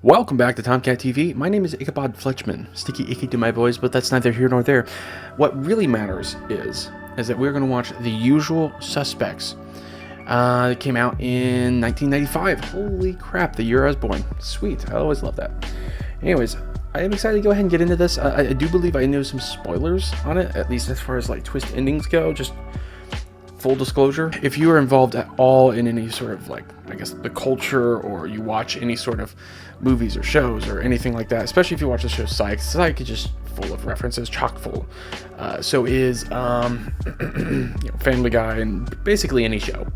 Welcome back to Tomcat TV. My name is Ichabod Fletchman. Sticky icky to my boys, but that's neither here nor there. What really matters is that we're going to watch The Usual Suspects. It came out in 1995. Holy crap, the year I was born. Sweet, I always love that. Anyways, I am excited to go ahead and get into this. I do believe I know some spoilers on it, at least as far as like twist endings go. Just full disclosure, if you are involved at all in any sort of like, I guess, the culture, or you watch any sort of movies or shows or anything like that, especially if you watch the show Psych is just full of references, chock full. So is Family Guy and basically any show.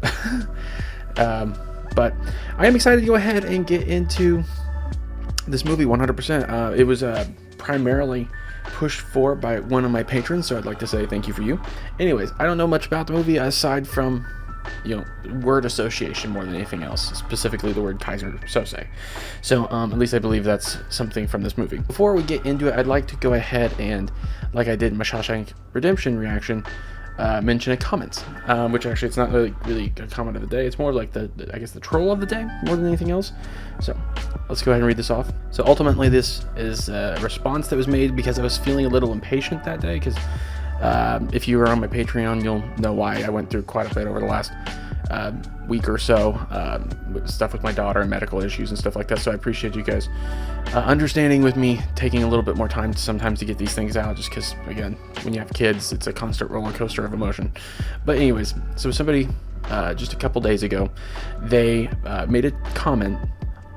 But I am excited to go ahead and get into this movie 100%. It was primarily pushed for by one of my patrons, so I'd like to say thank you for you. Anyways, I don't know much about the movie aside from, word association more than anything else, specifically the word Kaiser Sose. So at least I believe that's something from this movie. Before we get into it, I'd like to go ahead and, like I did in my Shawshank Redemption reaction, mention a comment, which actually it's not really a comment of the day. It's more like the troll of the day more than anything else. So let's go ahead and read this off. So ultimately, this is a response that was made because I was feeling a little impatient that day. Because if you were on my Patreon, you'll know why I went through quite a bit over the last week or so, stuff with my daughter and medical issues and stuff like that. So I appreciate you guys understanding with me taking a little bit more time sometimes to get these things out, just because, again, when you have kids, it's a constant roller coaster of emotion. But anyways, so somebody just a couple days ago, they made a comment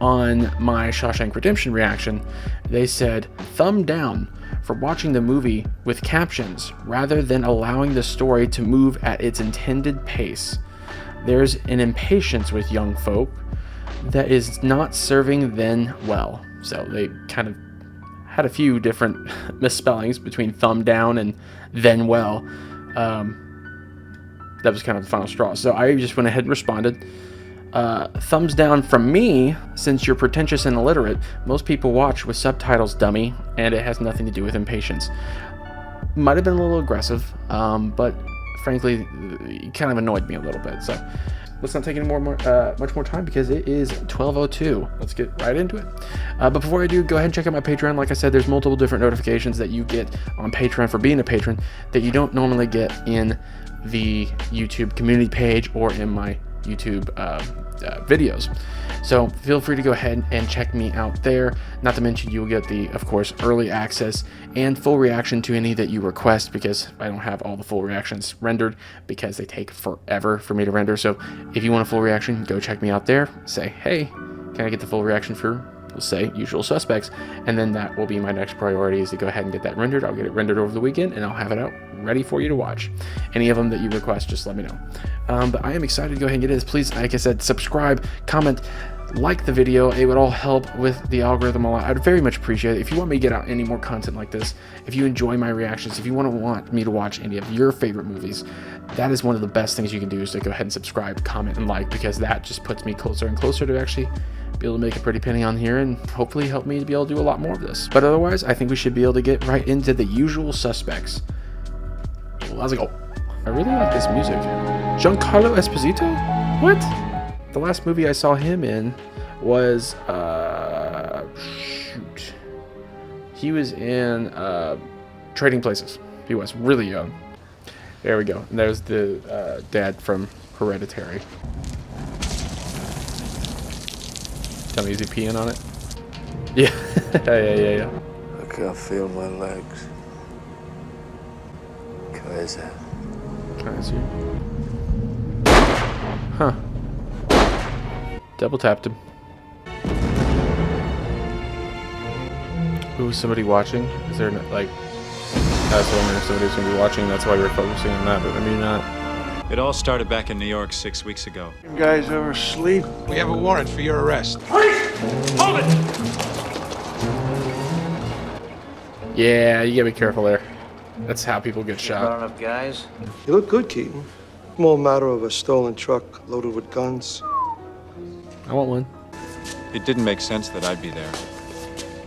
on my Shawshank Redemption reaction. They said, "Thumb down for watching the movie with captions rather than allowing the story to move at its intended pace. There's an impatience with young folk that is not serving them well." So they kind of had a few different misspellings between thumb down and then well. That was kind of the final straw. So I just went ahead and responded. Thumbs down from me, since you're pretentious and illiterate. Most people watch with subtitles, dummy, and it has nothing to do with impatience. Might have been a little aggressive, but frankly, it kind of annoyed me a little bit. So let's not take any much more time, because it is 12:02. Let's get right into it. But before I do, go ahead and check out my Patreon. Like I said, there's multiple different notifications that you get on Patreon for being a patron that you don't normally get in the YouTube community page or in my YouTube videos. So feel free to go ahead and check me out there. Not to mention, you'll get the, of course, early access and full reaction to any that you request, because I don't have all the full reactions rendered because they take forever for me to render. So if you want a full reaction, go check me out there. Say, hey, can I get the full reaction for, let's say, Usual Suspects? And then that will be my next priority, is to go ahead and get that rendered. I'll get it rendered over the weekend, and I'll have it out ready for you to watch. Any of them that you request, just let me know. But I am excited to go ahead and get this. Please, like I said, subscribe, comment, like the video. It would all help with the algorithm a lot. I'd very much appreciate it. If you want me to get out any more content like this, if you enjoy my reactions, if you want me to watch any of your favorite movies, that is one of the best things you can do, is to go ahead and subscribe, comment, and like, because that just puts me closer and closer to actually be able to make a pretty penny on here, and hopefully help me to be able to do a lot more of this. But otherwise, I think we should be able to get right into The Usual Suspects. Let's go. I really like this music. Giancarlo Esposito? What? The last movie I saw him in was shoot. He was in Trading Places. He was really young. There we go. And there's the dad from Hereditary. Tell me, is he peeing on it? Yeah. yeah. I can't feel my legs. Kaiser. Huh. Double tapped him. Ooh, somebody watching? Is there, like... That's what I mean, if somebody's gonna be watching, that's why we're focusing on that, but maybe not. It all started back in New York 6 weeks ago. You guys ever sleep? We have a warrant for your arrest. Hold it! Yeah, you gotta be careful there. That's how people get shot. Grown up guys. You look good, Keaton. More a matter of a stolen truck loaded with guns. I want one. It didn't make sense that I'd be there.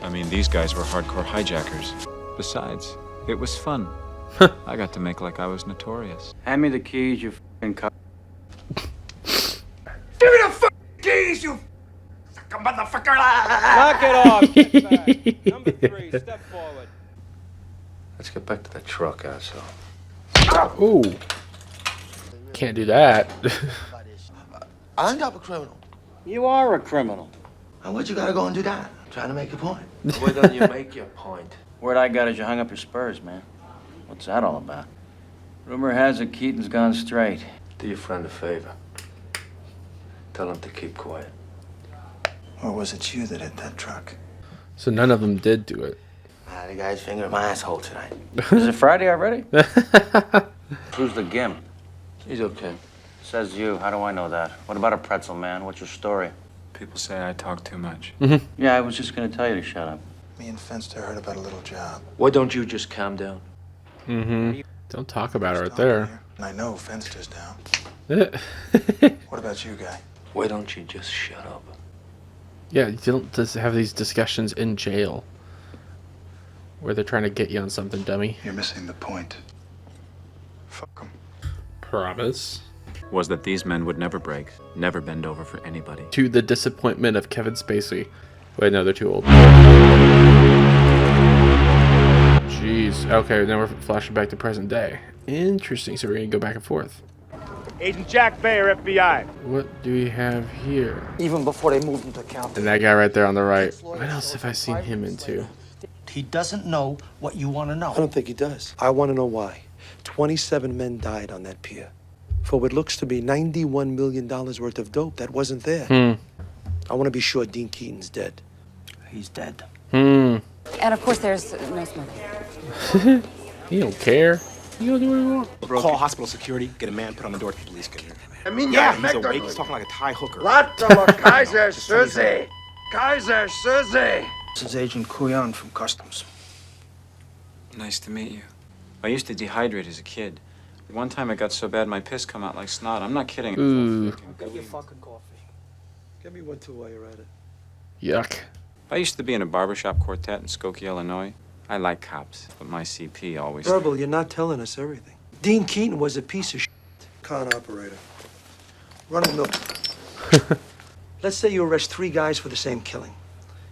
I mean, these guys were hardcore hijackers. Besides, it was fun. I got to make like I was notorious. Hand me the keys, you f***ing cunt. Give me the keys, you motherfucker! Knock it off. Step back. Number 3, step forward. Let's get back to that truck, asshole. Ooh. Can't do that. I'm not a criminal. You are a criminal. And what you gotta go and do that? Trying to make your point. Why don't you make your point? Word I got is you hung up your spurs, man. What's that all about? Rumor has it Keaton's gone straight. Do your friend a favor. Tell him to keep quiet. Or was it you that hit that truck? So none of them did do it. The guy's finger in my asshole tonight. Is it Friday already? Who's the gimp? He's okay. Says you. How do I know that? What about a pretzel, man? What's your story? People say I talk too much. Yeah, I was just gonna tell you to shut up. Me and Fenster heard about a little job. Why don't you just calm down? Don't talk about it right there. And I know Fenster's down. Yeah, What about you, guy? Why don't you just shut up? you don't just have these discussions in jail where they're trying to get you on something, dummy. You're missing the point. Fuck him. Promise. Was that these men would never break, never bend over for anybody. To the disappointment of Kevin Spacey. Wait, no, they're too old. Jeez. Okay, now we're flashing back to present day. Interesting. So we're gonna go back and forth. Agent Jack Bayer, FBI. What do we have here? Even before they moved him to county. And that guy right there on the right. What else have I seen him into? He doesn't know what you want to know. I don't think he does. I want to know why. 27 men died on that pier. For what looks to be $91 million worth of dope that wasn't there. I want to be sure Dean Keaton's dead. He's dead. And of course, there's no smoking. He don't care. He gonna do what he wants. Call hospital security, get a man put on the door if the police get here. I mean, Yeah, he's awake. He's talking like a Thai hooker. Kaiser Susie! Kaiser Susie! This is Agent Kuyan from Customs. Nice to meet you. I used to dehydrate as a kid. One time it got so bad my piss come out like snot. I'm not kidding. Ooh. Get your fucking coffee. Get me one too while you're at it. Yuck. I used to be in a barbershop quartet in Skokie, Illinois. I like cops, but my CP always... Verbal, you're not telling us everything. Dean Keaton was a piece of shit. Con operator. Run a milk. Let's say you arrest 3 guys for the same killing.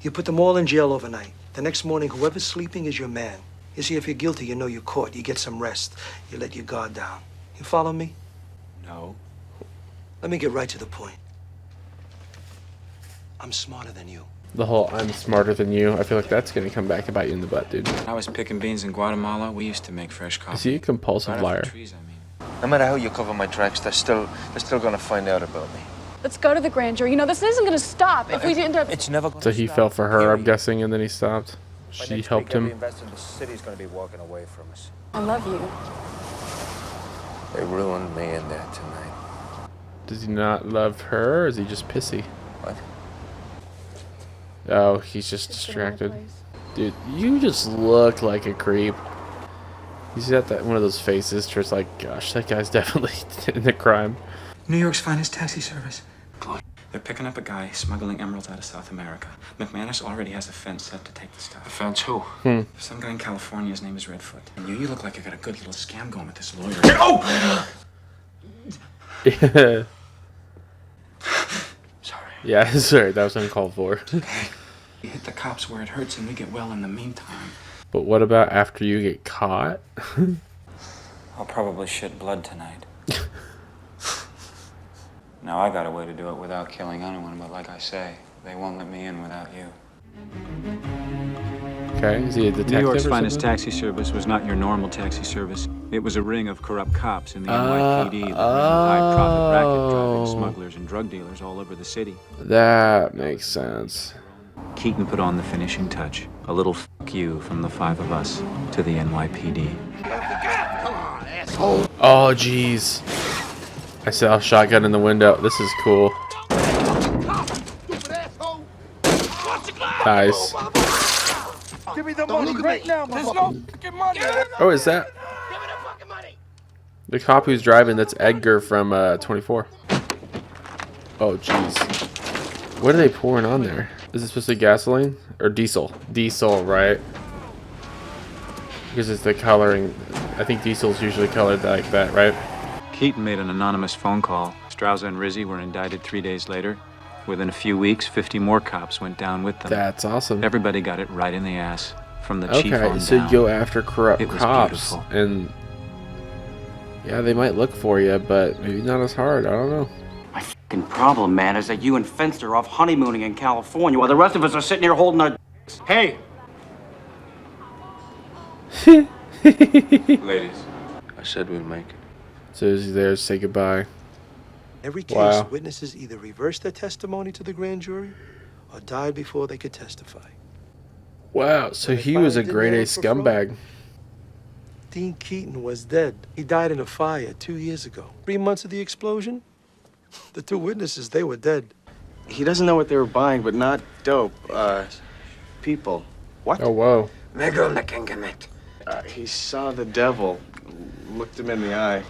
You put them all in jail overnight. The next morning, whoever's sleeping is your man. You see, if you're guilty, you know you're caught. You get some rest. You let your guard down. You follow me? No. Let me get right to the point. I'm smarter than you. The whole I'm smarter than you. I feel like that's gonna come back to bite you in the butt, dude. I was picking beans in Guatemala. We used to make fresh coffee. Is he a compulsive Right off the liar? trees, I mean. No matter how you cover my tracks, they're still gonna find out about me. Let's go to the grand jury. You know, this isn't going to stop if we end up... It's never going So he fell for her, I'm guessing, and then he stopped. She helped him. investor in the city's gonna be walking away from us. I love you. They ruined me in there tonight. Does he not love her, or is he just pissy? What? Oh, he's just distracted. Dude, you just look like a creep. He's got that one of those faces where it's like, gosh, that guy's definitely in the crime. New York's finest taxi service. They're picking up a guy smuggling emeralds out of South America. McManus already has a fence set to take the stuff. A fence who? Some guy in California, his name is Redfoot. And you look like you got a good little scam going with this lawyer. Yeah. Sorry. Yeah, sorry, that was uncalled for. We hit the cops where it hurts and we get well in the meantime. But what about after you get caught? I'll probably shit blood tonight. Now I got a way to do it without killing anyone, but like I say, they won't let me in without you. Okay, is he a detective New York's or finest something? taxi service was not your normal taxi service. It was a ring of corrupt cops in the NYPD that ran a high-profit racket driving smugglers and drug dealers all over the city. That makes sense. Keaton put on the finishing touch. A little fuck you from the 5 of us to the NYPD. Oh, jeez. I saw a shotgun in the window. This is cool. Nice. Give me the money right now, there's no fucking money. Oh, is that the cop who's driving? That's Edgar from 24. Oh, jeez. What are they pouring on there? Is it supposed to be gasoline or diesel? Diesel, right? Because it's the coloring. I think diesel's usually colored like that, right? Keaton made an anonymous phone call. Strauza and Rizzi were indicted 3 days later. Within a few weeks, 50 more cops went down with them. That's awesome. Everybody got it right in the ass, from the chief Okay, on so down. you go after corrupt It was cops, beautiful. and yeah, they might look for you, but maybe not as hard. I don't know. My fucking problem, man, is that you and Fenster are off honeymooning in California while the rest of us are sitting here holding our Hey! Ladies, I said we'd make it. So he's there to say goodbye. Every case, Wow. witnesses either reversed their testimony to the grand jury or died before they could testify. Wow, so he was a grade A scumbag. Dean Keaton was dead. He died in a fire 2 years ago. 3 months of the explosion, the 2 witnesses, they were dead. He doesn't know what they were buying, but not dope. People. What? Oh, whoa. He saw the devil, looked him in the eye.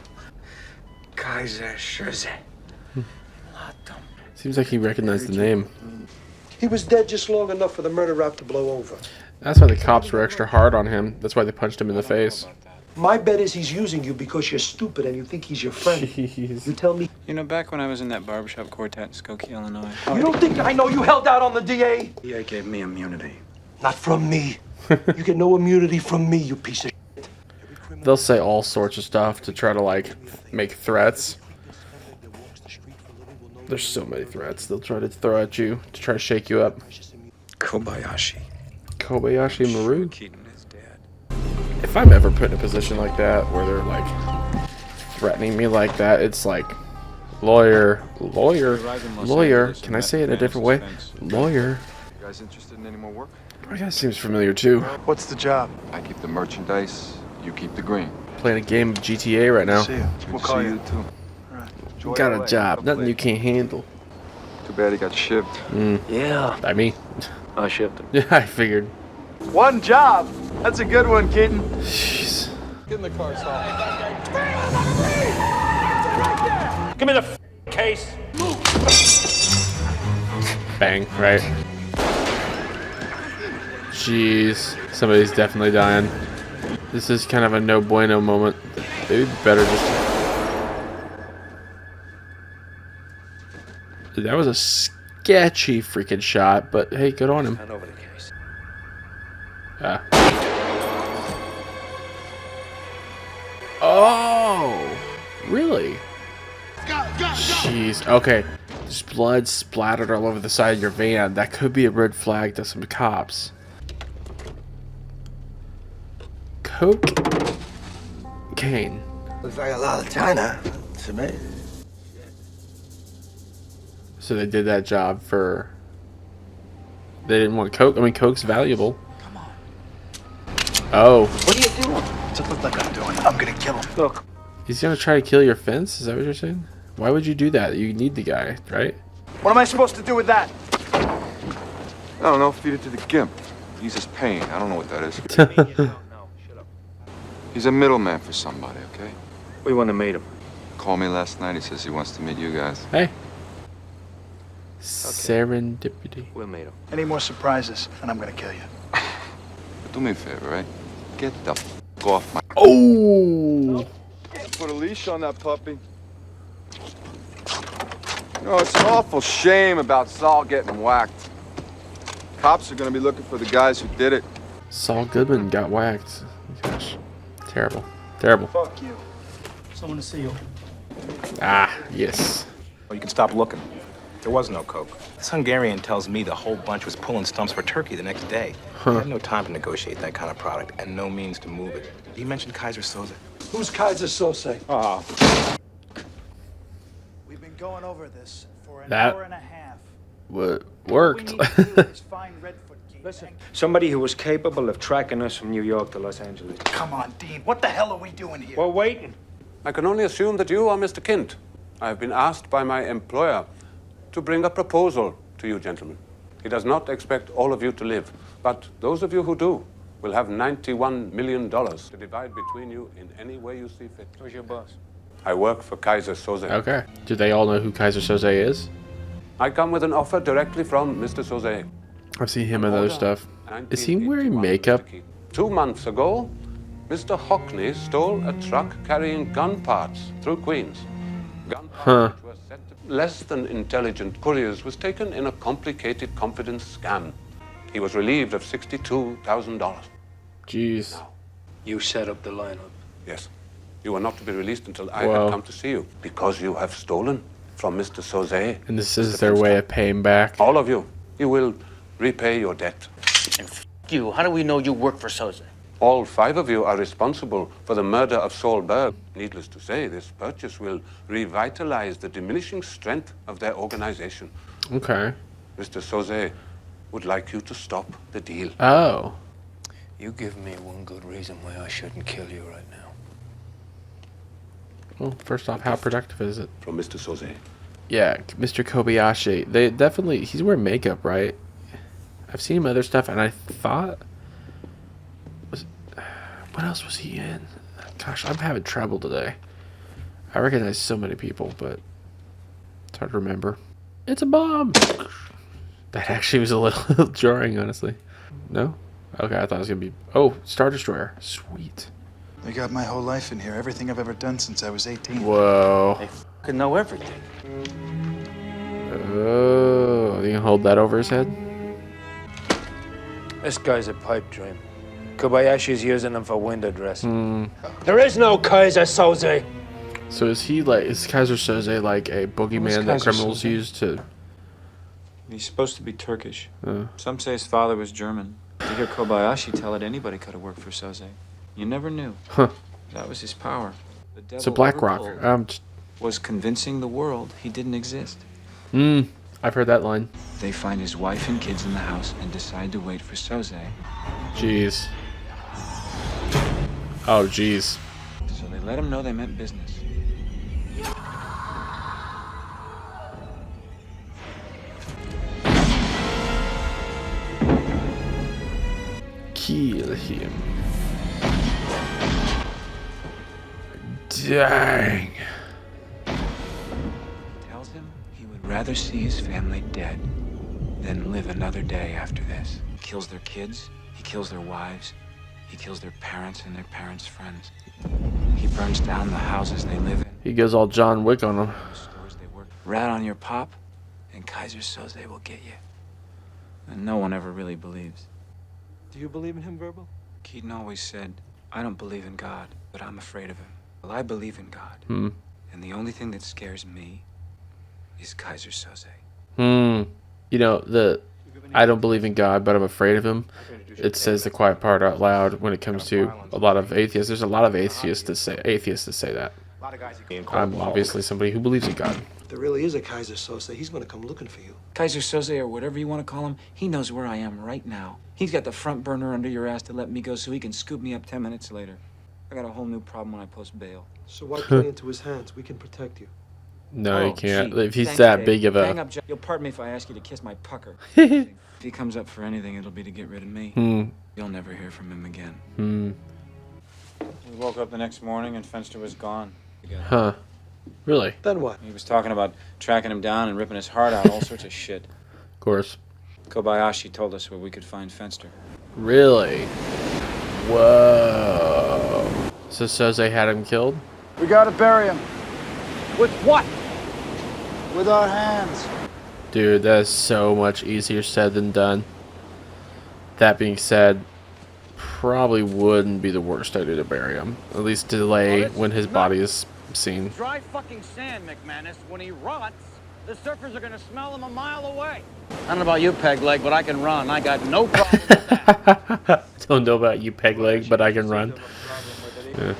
Seems like he recognized the name. He was dead just long enough for the murder rap to blow over. That's why the cops were extra hard on him. That's why they punched him in the face. My bet is he's using you because you're stupid and you think he's your friend. Jeez. You tell me. You know, back when I was in that barbershop quartet in Skokie, Illinois. You don't think I know you held out on the DA? DA gave me immunity. Not from me. You get no immunity from me, you piece of shit. They'll say all sorts of stuff to try to, like, make threats. There's so many threats they'll try to throw at you to try to shake you up. Kobayashi. Kobayashi Maru? Keaton is dead. If I'm ever put in a position like that where they're, like, threatening me like that, it's like, lawyer. Can I say it in a different way? Lawyer. You guys interested in any more work? Oh, that seems familiar, too. What's the job? I keep the merchandise, you keep the green. Playing a game of GTA right now. See you. We'll call you. too. Enjoy Got LA. a job. Up Nothing late. you can't handle. Too bad he got shipped. Yeah, By me. I shipped him. Yeah, I figured. One job. That's a good one, Keaton. Jeez. Get in the car, Saul. Give me the case. Bang, right? Jeez. Somebody's definitely dying. This is kind of a no bueno moment. They'd better just... That was a sketchy freaking shot, but hey, good on him. Hand over the case. Ah. Oh! Really? Jeez. Okay. There's blood splattered all over the side of your van. That could be a red flag to some cops. Cocaine. Looks like a lot of China to me. So they did that job for... They didn't want coke. I mean, coke's valuable. Come on. Oh. What are you doing? What's it look like I'm doing? I'm gonna kill him. Look, He's gonna try to kill your fence? Is that what you're saying? Why would you do that? You need the guy, right? What am I supposed to do with that? I don't know, feed it to the gimp. Eases pain. I don't know what that is. He's a middleman for somebody, okay? we want to meet him. Called me last night. He says he wants to meet you guys. Hey. Serendipity. We'll meet him. Any more surprises, and I'm gonna kill you. But do me a favor, right? Get the f off my... Oh! Put a leash on that puppy. No, it's an awful shame about Saul getting whacked. Cops are gonna be looking for the guys who did it. Saul Goodman got whacked. Gosh. Terrible. Terrible. Fuck you. Someone to see you. Ah, yes. Well, you can stop looking. There was no coke. This Hungarian tells me the whole bunch was pulling stumps for Turkey the next day. He had no time to negotiate that kind of product and no means to move it. He mentioned Kaiser Soze. Who's Kaiser Sose? We've been going over this for an That- hour and a half. Worked. Find Redfoot Keaton. Listen, somebody who was capable of tracking us from New York to Los Angeles. Come on, Dean. What the hell are we doing here? We're waiting. I can only assume that you are Mr. Kint. I have been asked by my employer to bring a proposal to you gentlemen. He does not expect all of you to live, but those of you who do will have $91 million to divide between you in any way you see fit. Who's your boss? I work for Kaiser Soze. Okay. Do they all know who Kaiser Soze is? I come with an offer directly from Mr. Soze. I've seen him in other stuff. Is he wearing makeup? 2 months ago, Mr. Hockney stole a truck carrying gun parts through Queens. Gun parts which were said to less than intelligent couriers was taken in a complicated confidence scam. He was relieved of $62,000. Jeez. You set up the lineup. Yes. You are not to be released until I have come to see you, because you have stolen from Mr. Sauzet. And this is their way of paying back. All of you. You will repay your debt. And you, how do we know you work for Soze? All 5 of you are responsible for the murder of Saul Berg. Needless to say, this purchase will revitalize the diminishing strength of their organization. Okay. Mr. Sauzet would like you to stop the deal. Oh. You give me one good reason why I shouldn't kill you right now. Well, first off, how productive is it? From Mr. Sauzet. Yeah, Mr. Kobayashi. They definitely, he's wearing makeup, right? I've seen him in other stuff, and I thought, what else was he in? Gosh, I'm having trouble today. I recognize so many people, but it's hard to remember. It's a bomb! That actually was a little jarring, honestly. No? Okay, I thought it was going to be... Oh, Star Destroyer. Sweet. They got my whole life in here, everything I've ever done since I was 18. Whoa. They can know everything. Oh, you can hold that over his head? This guy's a pipe dream. Kobayashi's using him for window dressing. There is no Kaiser Soze. So is Kaiser Soze like a boogeyman that criminals use to... He's supposed to be Turkish. Some say his father was German. To hear Kobayashi tell it, anybody could have worked for Soze. You never knew. Huh. That was his power. The devil So BlackRock. was convincing the world he didn't exist. I've heard that line. They find his wife and kids in the house and decide to wait for Soze. Jeez. Oh, jeez. So they let him know they meant business. Kill him. Dang. Tells him he would rather see his family dead than live another day after this. He kills their kids, he kills their wives, he kills their parents and their parents' friends. He burns down the houses they live in. He goes all John Wick on them. The stores they work. Rat on your pop, and Kaiser Soze will get you. And no one ever really believes. Do you believe in him, Verbal? Keaton always said, I don't believe in God, but I'm afraid of him. Well, I believe in God. And the only thing that scares me is Kaiser Soze. You know, I don't believe in God, but I'm afraid of him. It says the quiet part out loud when it comes to a lot of atheists. There's a lot of atheists that say that. I'm obviously somebody who believes in God. If there really is a Kaiser Soze, he's going to come looking for you. Kaiser Soze, or whatever you want to call him, he knows where I am right now. He's got the front burner under your ass to let me go so he can scoop me up 10 minutes later. I got a whole new problem when I post bail. So why play into his hands? We can protect you. No, you can't. Gee, If he's thanks, that Dave. big of Hang a... up, You'll pardon me if I ask you to kiss my pucker. If he comes up for anything, it'll be to get rid of me. You'll never hear from him again. We woke up the next morning and Fenster was gone. Huh. Really? Then what? He was talking about tracking him down and ripping his heart out, all sorts of shit. Of course. Kobayashi told us where we could find Fenster. Really? Whoa. So Soze had him killed? We gotta bury him. With what? With our hands. Dude, that is so much easier said than done. That being said, probably wouldn't be the worst idea to bury him. At least delay when his body is seen. Dry fucking sand, McManus. When he rots, the surfers are gonna smell him a mile away. I don't know about you, peg leg, but I can run. I got no problem with that. Don't know about you, peg leg, but I can run. Yeah.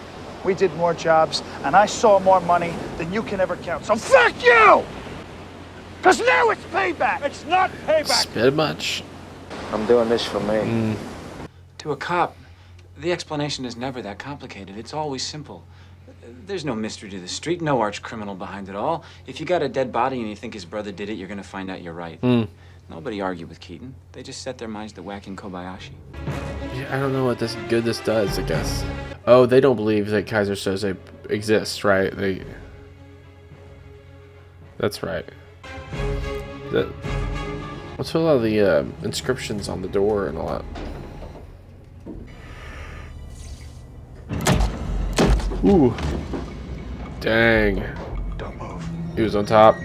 We did more jobs, and I saw more money than you can ever count. So fuck you! Because now it's payback! It's not payback. Spit much. I'm doing this for me. To a cop, the explanation is never that complicated. It's always simple. There's no mystery to the street, no arch criminal behind it all. If you got a dead body and you think his brother did it, you're gonna find out you're right. Nobody argued with Keaton. They just set their minds to whacking Kobayashi. Yeah, I don't know what this does, I guess. Oh, they don't believe that Kaiser Soze exists, right? That's right. What's with a lot of the inscriptions on the door and all that? Ooh. Dang. Don't move. He was on top.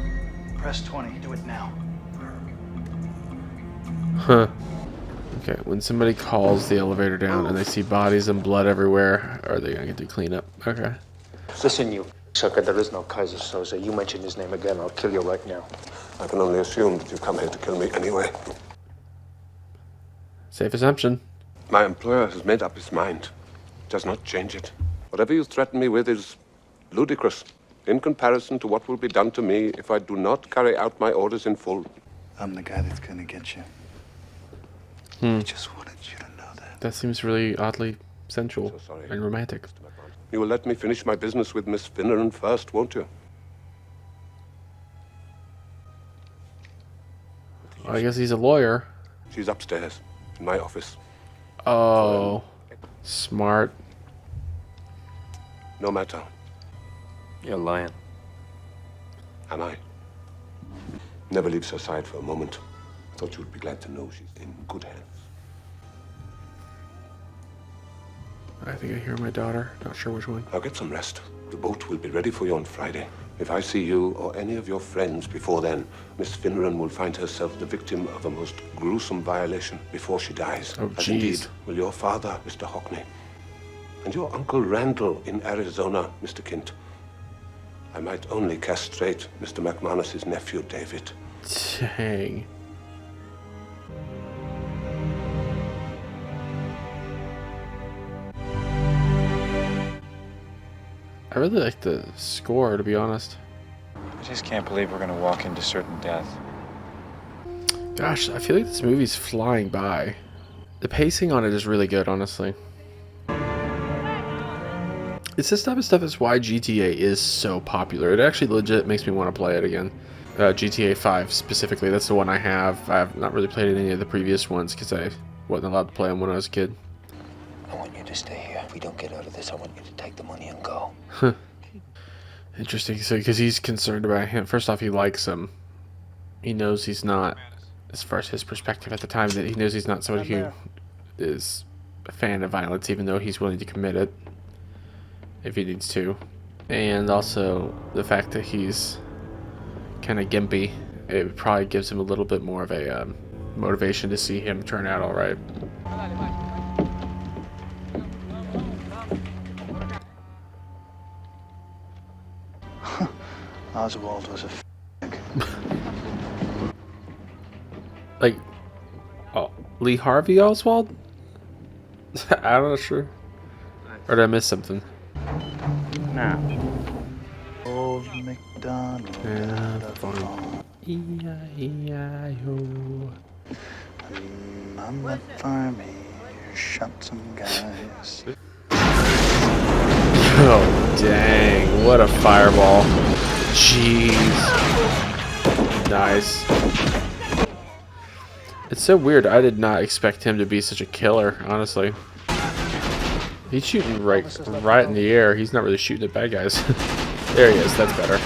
Press 20. Do it now. Huh. Okay, when somebody calls the elevator down and they see bodies and blood everywhere, are they gonna get to clean up? Okay. Listen, you sucker, there is no Kaiser Soze. You mention his name again, I'll kill you right now. I can only assume that you've come here to kill me anyway. Safe assumption. My employer has made up his mind. Does not change it. Whatever you threaten me with is ludicrous in comparison to what will be done to me if I do not carry out my orders in full. I'm the guy that's gonna get you. Hmm. I just wanted you to know that. That seems really oddly sensual and romantic. You will let me finish my business with Miss Finneran first, won't you? I guess he's a lawyer. She's upstairs, in my office. Oh, smart. No matter. You're lying. Am I? Never leaves her side for a moment. Thought you would be glad to know she's in good hands. I think I hear my daughter. Not sure which one. Now get some rest. The boat will be ready for you on Friday. If I see you or any of your friends before then, Miss Finneran will find herself the victim of a most gruesome violation before she dies. Oh, As jeez. indeed will your father, Mr. Hockney. And your Uncle Randall in Arizona, Mr. Kint. I might only castrate Mr. McManus's nephew, David. Dang. I really like the score, to be honest. I just can't believe we're gonna walk into certain death. Gosh, I feel like this movie's flying by. The pacing on it is really good, honestly. It's this type of stuff is why GTA is so popular. It actually legit makes me want to play it again. GTA 5 specifically, that's the one I have. I've not really played any of the previous ones because I wasn't allowed to play them when I was a kid. I want you to stay here. If we don't get out of this, I want you to take the money and go. Huh. Interesting. So, because he's concerned about him. First off, he likes him. He knows he's not, as far as his perspective at the time, that he knows he's not somebody who is a fan of violence, even though he's willing to commit it if he needs to. And also the fact that he's kind of gimpy, it probably gives him a little bit more of a motivation to see him turn out all right. Oswald was a Like, oh, Lee Harvey Oswald? I'm not sure. Or did I miss something? Nah. Old MacDonald had a farm. E-I-E-I-O. And on that farm he shot some guys. Oh, dang. What a fireball. Jeez. Nice. It's so weird. I did not expect him to be such a killer, honestly. He's shooting right in the air. He's not really shooting at bad guys. There he is. That's better.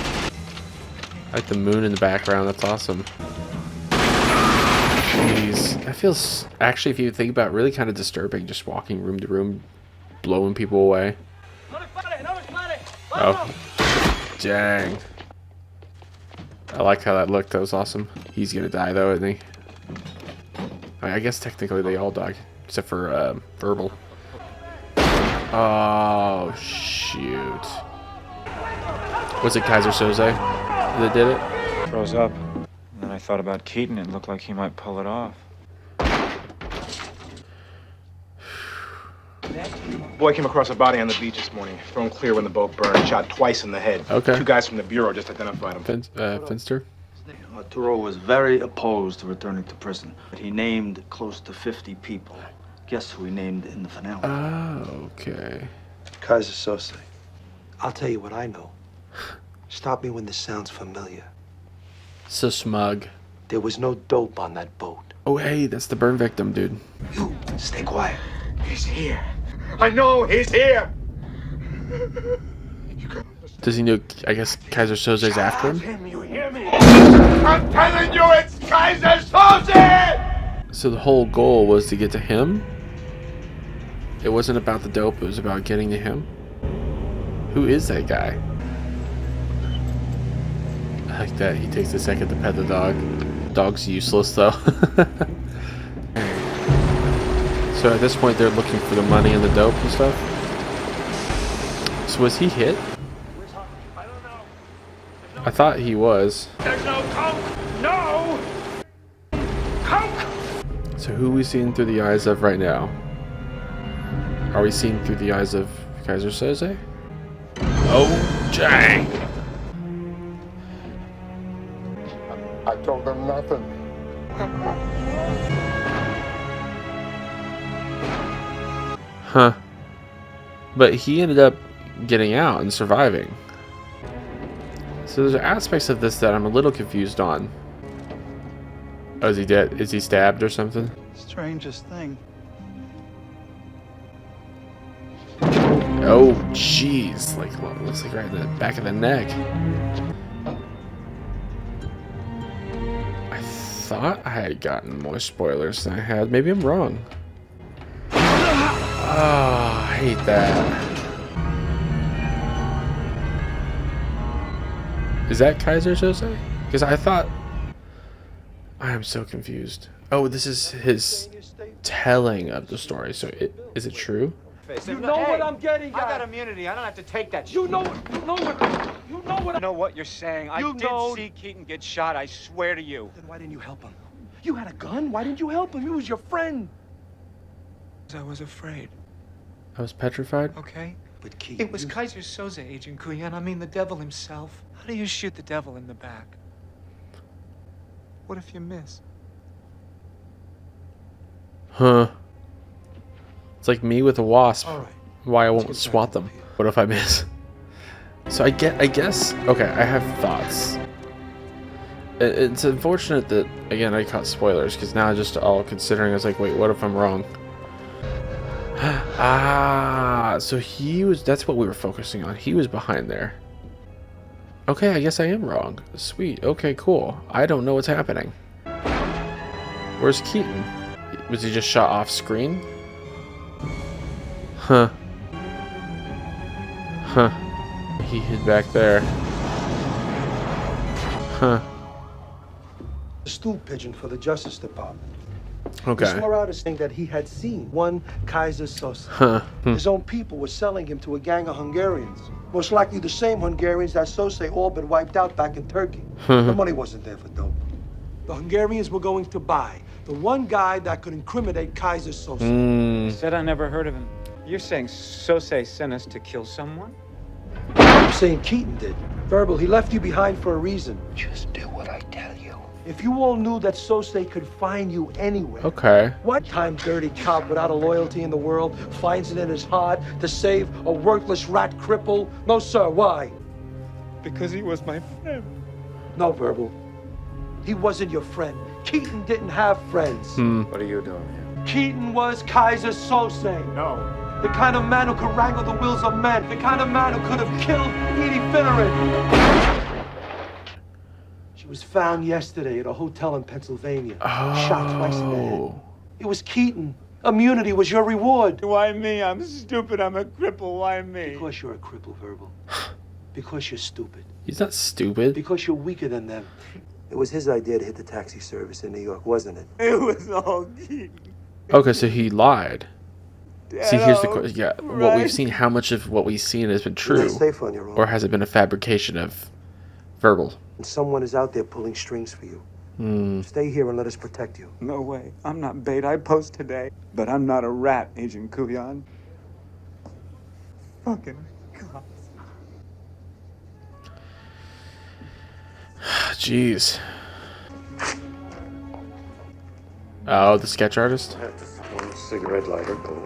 I like the moon in the background. That's awesome. Jeez. That feels, actually, if you think about it, really kind of disturbing. Just walking room to room, blowing people away. Oh. Dang. I like how that looked. That was awesome. He's gonna die, though, isn't he? I guess technically they all die, except for Verbal. Oh, shoot. Was it Kaiser Soze that did it? Froze up. And then I thought about Keaton. It looked like he might pull it off. Boy came across a body on the beach this morning, thrown clear when the boat burned, shot twice in the head. Okay. 2 guys from the bureau just identified him. Finster? Arturo was very opposed to returning to prison, but he named close to 50 people. Guess who he named in the finale? Oh, okay. Kaiser Sose. I'll tell you what I know. Stop me when this sounds familiar. So smug. There was no dope on that boat. Oh, hey, that's the burn victim, dude. You, stay quiet. He's here. I know he's here. Does he know, I guess, Kaiser Soze's after him? You hear me? I'm telling you, it's Kaiser Soze! So the whole goal was to get to him? It wasn't about the dope, it was about getting to him? Who is that guy? like that he takes a second to pet the dog. Dog's useless though. So at this point they're looking for the money and the dope and stuff. So was he hit? I thought he was. There's no coke! No! Coke! So who are we seeing through the eyes of right now? Are we seeing through the eyes of Kaiser Soze? Oh, dang! I told them nothing. Huh. But he ended up getting out and surviving. So there's aspects of this that I'm a little confused on. Oh, is he dead? Is he stabbed or something? Strangest thing. Oh, jeez. Like, well, it looks like right in the back of the neck. I thought I had gotten more spoilers than I had. Maybe I'm wrong. Oh, I hate that. Is that Kaiser Soze? Because I thought... I am so confused. Oh, this is his telling of the story. So is it true? You know what I'm getting at. I got immunity. I don't have to take that shit. You know what I know what you're saying. I did see Keaton get shot. I swear to you. Then why didn't you help him? You had a gun. Why didn't you help him? He was your friend. I was afraid. I was petrified? Okay. But Keaton... It was Kaiser Soze, Agent Kuyan. I mean, the devil himself. How do you shoot the devil in the back? What if you miss? Huh. It's like me with a wasp. All right. Why I won't swat them. What if I miss? So I guess... Okay, I have thoughts. It's unfortunate that, again, I caught spoilers, because now just all considering, I was like, wait, what if I'm wrong? Ah, so he was... That's what we were focusing on. He was behind there. Okay, I guess I am wrong. Sweet. Okay, cool. I don't know what's happening. Where's Keaton? Was he just shot off screen? Huh. Huh. He hid back there. Huh. A stool pigeon for the Justice Department. Okay. He swore out as saying that he had seen one Kaiser Soze. Huh. His own people were selling him to a gang of Hungarians. Most likely the same Hungarians that Soze all but wiped out back in Turkey. The money wasn't there for dope. The Hungarians were going to buy the one guy that could incriminate Kaiser Soze. Said I never heard of him. You're saying Soze sent us to kill someone? I'm saying Keaton did. Verbal, he left you behind for a reason. Just do what I tell you. If you all knew that Soze could find you anywhere. Okay. What time dirty cop without a loyalty in the world finds it in his heart to save a worthless rat cripple? No, sir. Why? Because he was my friend. No, Verbal. He wasn't your friend. Keaton didn't have friends. What are you doing here? Keaton was Kaiser Soze. No. The kind of man who could wrangle the wills of men. The kind of man who could have killed Edie Finneran. She was found yesterday at a hotel in Pennsylvania. Shot twice in the head. It was Keaton. Immunity was your reward. Why me? I'm stupid. I'm a cripple. Why me? Because you're a cripple, Verbal. Because you're stupid. He's not stupid. Because you're weaker than them. It was his idea to hit the taxi service in New York, wasn't it? It was all Keaton. Okay, so he lied. See, here's the Hello, question. Yeah, what we've seen, how much of what we've seen has been You're true? not safe on your own. Or has it been a fabrication of Verbal? And someone is out there pulling strings for you. Stay here and let us protect you. No way. I'm not bait. I post today. But I'm not a rat, Agent Kuyan. Fucking cops. Jeez. Oh, the sketch artist? One cigarette lighter, gold.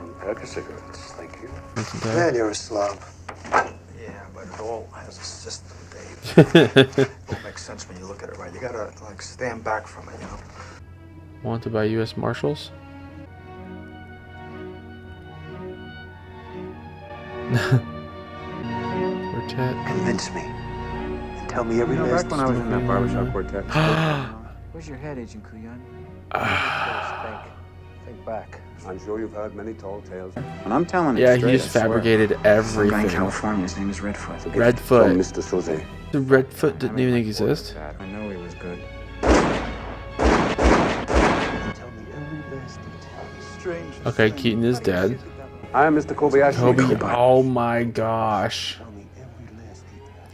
One pack of cigarettes, thank you. Man, you're a slob. Yeah, but it all has a system, Dave. It all makes sense when you look at it right. You gotta, like, stand back from it, you know? Wanted by U.S. Marshals? Quartet. Convince me. And tell me every last Back when I was in that barbershop quartet. Where's your head, Agent Kuyan? Think back. I'm sure you've heard many tall tales. And I'm telling it Yeah, straight, he just I swear. fabricated Some guy in everything. California, his name is Redfoot. Redfoot. From Mr. Soze. The Redfoot didn't even exist. I know he was good. Okay, Keaton is dead. I am Mr. Kobayashi. Oh my gosh.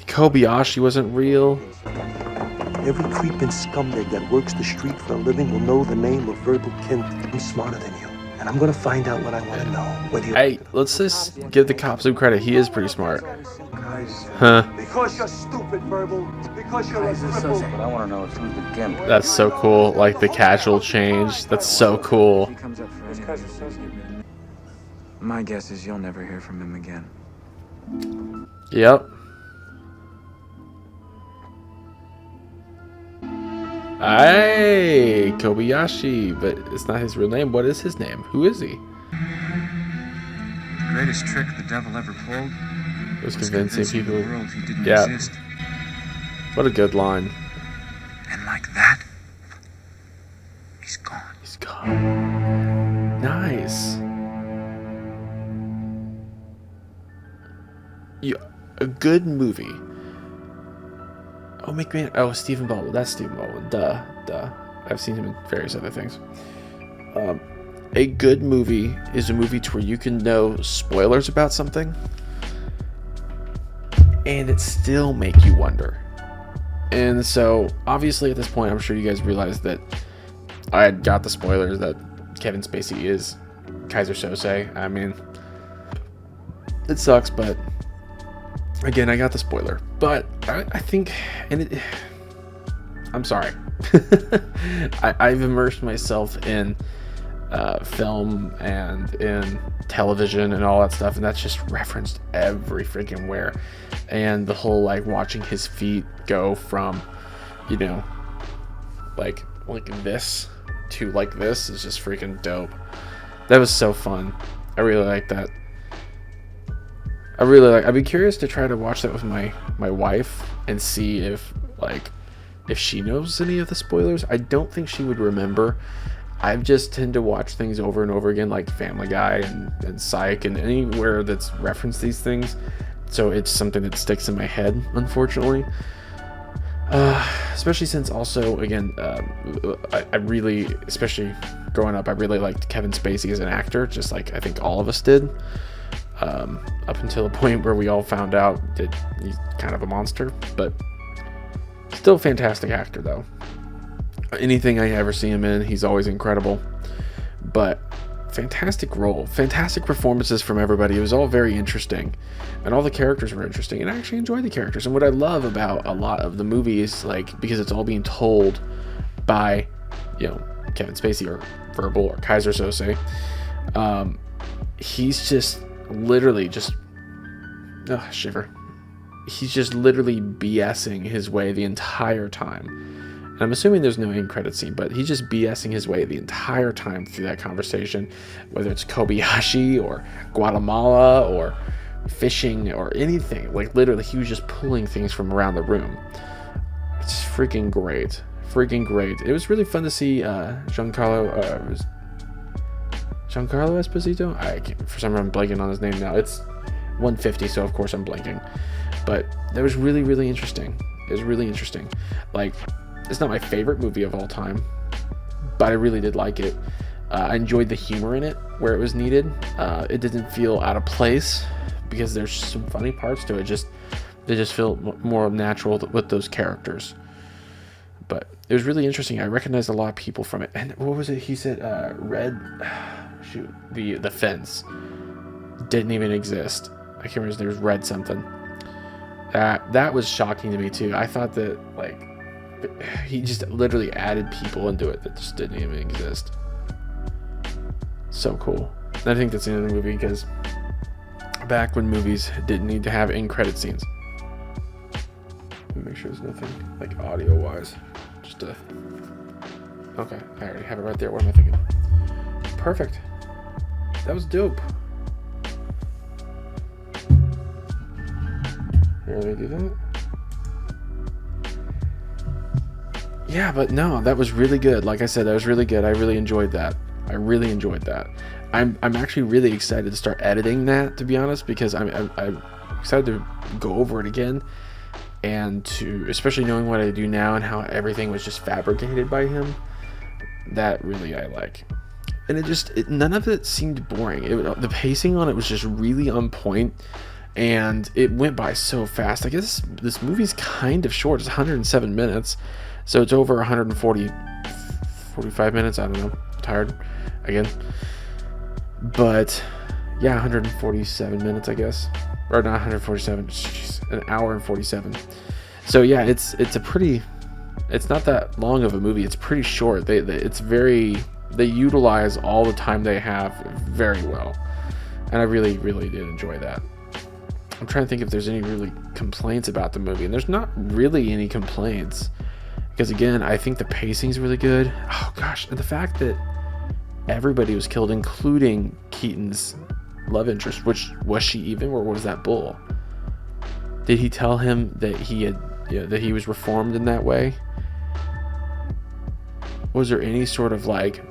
Kobayashi wasn't real. Every creeping scumbag that works the street for a living will know the name of Verbal Kint. I'm smarter than you, and I'm gonna find out what I want to know. Whether you... Hey, let's just give the cop some credit. He is pretty smart. Huh. Because you're stupid, Verbal. Because you're a cripple. What I want to know is who's the gimp. That's so cool. Like the casual change. That's so cool. If he comes up for any my guess is you'll never hear from him again. Yep. Hey, Kobayashi, but it's not his real name. What is his name? Who is he? The greatest trick the devil ever pulled Was convincing people. the world he didn't Yeah. exist. What a good line. And like that, he's gone. He's gone. Nice. Yeah, a good movie. Oh, McMahon. Oh, Stephen Baldwin. That's Stephen Baldwin. Duh. I've seen him in various other things. A good movie is a movie to where you can know spoilers about something and it still make you wonder. And so, obviously, at this point, I'm sure you guys realize that I had got the spoilers that Kevin Spacey is Kaiser Sose. I mean, it sucks, but again, I got the spoiler. But I think, I'm sorry. I've immersed myself in film and in television and all that stuff, and that's just referenced every freaking where. And the whole like watching his feet go from, you know, like this to like this is just freaking dope. That was so fun. I really like that. I'd be curious to try to watch that with my wife and see if she knows any of the spoilers. I don't think she would remember. I just tend to watch things over and over again, like Family Guy and Psych and anywhere that's referenced these things. So it's something that sticks in my head, unfortunately. Especially since also, again, I really, especially growing up, I really liked Kevin Spacey as an actor, just like I think all of us did. Up until the point where we all found out that he's kind of a monster, but still fantastic actor though. Anything I ever see him in, he's always incredible. But fantastic role, fantastic performances from everybody. It was all very interesting, and all the characters were interesting, and I actually enjoyed the characters. And what I love about a lot of the movies, like, because it's all being told by, you know, Kevin Spacey or Verbal or Kaiser Sose, he's just literally just shiver. He's just literally BSing his way the entire time. And I'm assuming there's no end credit scene, but he's just BSing his way the entire time through that conversation, whether it's Kobayashi or Guatemala or fishing or anything. Like, literally, he was just pulling things from around the room. It's freaking great. Freaking great. It was really fun to see Giancarlo Esposito? For some reason, I'm blanking on his name now. It's 150, so of course I'm blanking. But that was really, really interesting. It was really interesting. Like, it's not my favorite movie of all time, but I really did like it. I enjoyed the humor in it where it was needed. It didn't feel out of place because there's some funny parts to it. They just feel more natural with those characters. But it was really interesting. I recognized a lot of people from it. And what was it? He said the Fence didn't even exist. I can't remember. There was Red something. That was shocking to me too. I thought that, like, he just literally added people into it that just didn't even exist. So cool. And I think that's the end of the movie, because back when movies didn't need to have end credit scenes. Let me make sure there's nothing like audio wise. Okay, I already have it right there. What am I thinking? Perfect. That was dope. Here, let me do that. Yeah, but no, that was really good. Like I said, that was really good. I really enjoyed that. I'm actually really excited to start editing that, to be honest, because I'm excited to go over it again and to especially knowing what I do now and how everything was just fabricated by him, that really I like. And none of it seemed boring. The pacing on it was just really on point, and it went by so fast. I guess this movie's kind of short. It's 107 minutes, so it's over 45 minutes. I don't know. I'm tired again. But yeah, 147 minutes, I guess. Or not 147. Jeez, an hour and 47. So yeah, it's not that long of a movie. It's pretty short. They utilize all the time they have very well, and I really did enjoy that. I'm trying to think if there's any really complaints about the movie, and there's not really any complaints, because again, I think the pacing's really good. Oh gosh, and the fact that everybody was killed, including Keaton's love interest, which was she even, or was that bull? Did he tell him that that he was reformed in that way? Was there any sort of like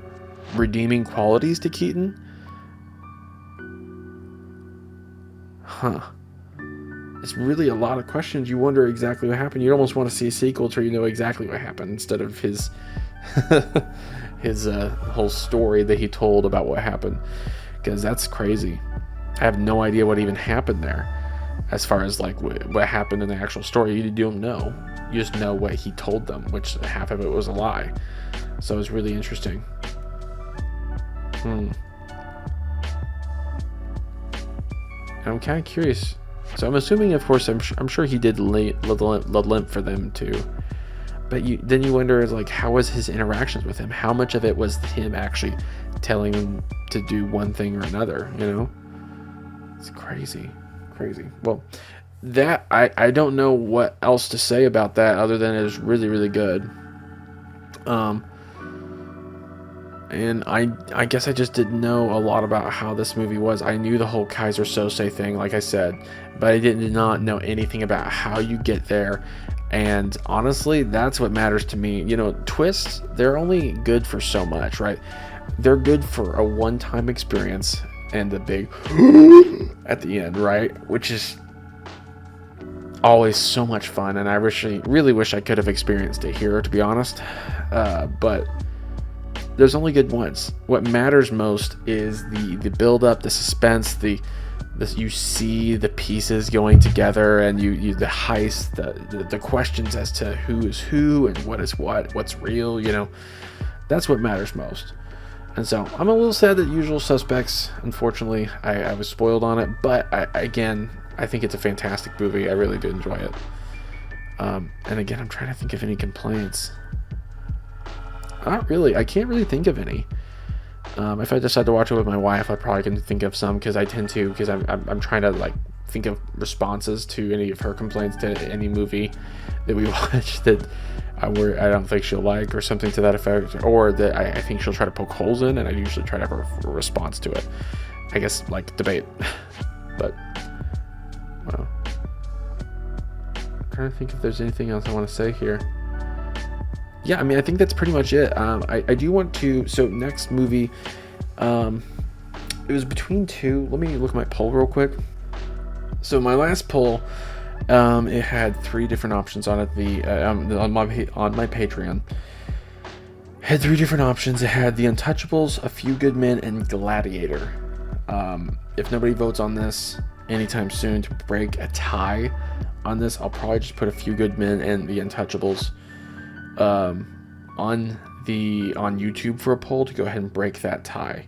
redeeming qualities to Keaton? It's really a lot of questions. You wonder exactly what happened. You almost want to see a sequel to you know exactly what happened instead of his whole story that he told about what happened, because that's crazy. I have no idea what even happened there as far as like what happened in the actual story. You don't know. You just know what he told them, which half of it was a lie. So it's really interesting. I'm kind of curious. So I'm assuming, of course, I'm sure he did let limp for them too. But then you wonder, like, how was his interactions with him? How much of it was him actually telling him to do one thing or another? You know, it's crazy. Well, that I don't know what else to say about that other than it was really good. And I guess I just didn't know a lot about how this movie was. I knew the whole Kaiser Sose thing, like I said, but I did not know anything about how you get there. And honestly, that's what matters to me. You know, twists, they're only good for so much, right? They're good for a one-time experience and the big at the end, right? Which is always so much fun, and I really wish I could have experienced it here, to be honest. But there's only good ones. What matters most is the build up, the suspense, you see the pieces going together, and you the heist, the questions as to who is who and what is what's real. You know, that's what matters most. And so I'm a little sad that Usual Suspects, unfortunately, I was spoiled on it. But I think it's a fantastic movie. I really did enjoy it. And again, I'm trying to think of any complaints. Not really. I can't really think of any. If I decide to watch it with my wife, I probably can think of some, because I tend to, because I'm trying to like think of responses to any of her complaints to any movie that we watch that I don't think she'll like, or something to that effect, or that I think she'll try to poke holes in, and I usually try to have a response to it. I guess like debate, but well, I'm trying to think if there's anything else I want to say here. Yeah, I mean, I think that's pretty much it. I do want to, so next movie, it was between two. Let me look at my poll real quick. So my last poll, it had 3 different options on it. On my Patreon, it had 3 different options. It had The Untouchables, A Few Good Men, and Gladiator. If nobody votes on this anytime soon to break a tie on this, I'll probably just put A Few Good Men and The Untouchables on YouTube for a poll to go ahead and break that tie,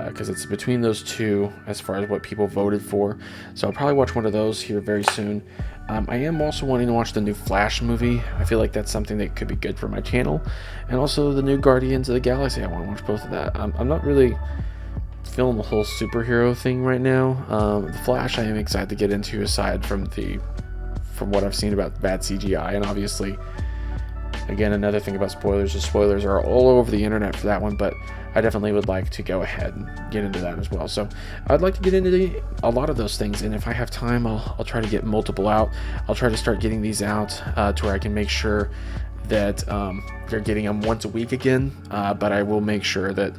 because it's between those two as far as what people voted for. So I'll probably watch one of those here very soon. I am also wanting to watch the new Flash movie. I feel like that's something that could be good for my channel, and also the new Guardians of the Galaxy. I want to watch both of that. I'm not really feeling the whole superhero thing right now. The Flash I am excited to get into, aside from what I've seen about bad CGI, and obviously, again, another thing about spoilers is spoilers are all over the internet for that one, but I definitely would like to go ahead and get into that as well. So I'd like to get into a lot of those things, and if I have time, I'll try to get multiple out. I'll try to start getting these out to where I can make sure that they're getting them once a week again, but I will make sure that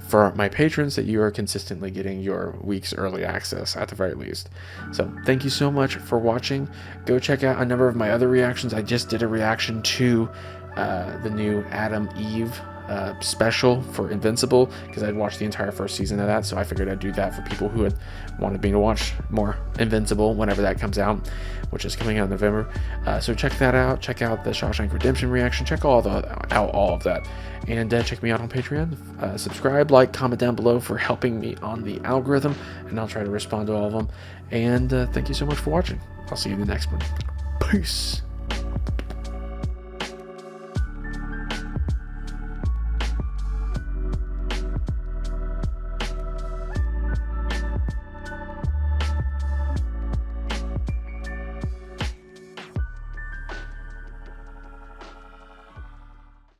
for my patrons that you are consistently getting your week's early access at the very least. So thank you so much for watching. Go check out a number of my other reactions. I just did a reaction to the new Adam Eve special for Invincible, because I'd watched the entire first season of that, so I figured I'd do that for people who had wanted me to watch more Invincible whenever that comes out, which is coming out in November. So check that out. Check out the Shawshank Redemption reaction. Check out all of that, and check me out on Patreon. Subscribe, like, comment down below for helping me on the algorithm, and I'll try to respond to all of them. And thank you so much for watching. I'll see you in the next one. Peace.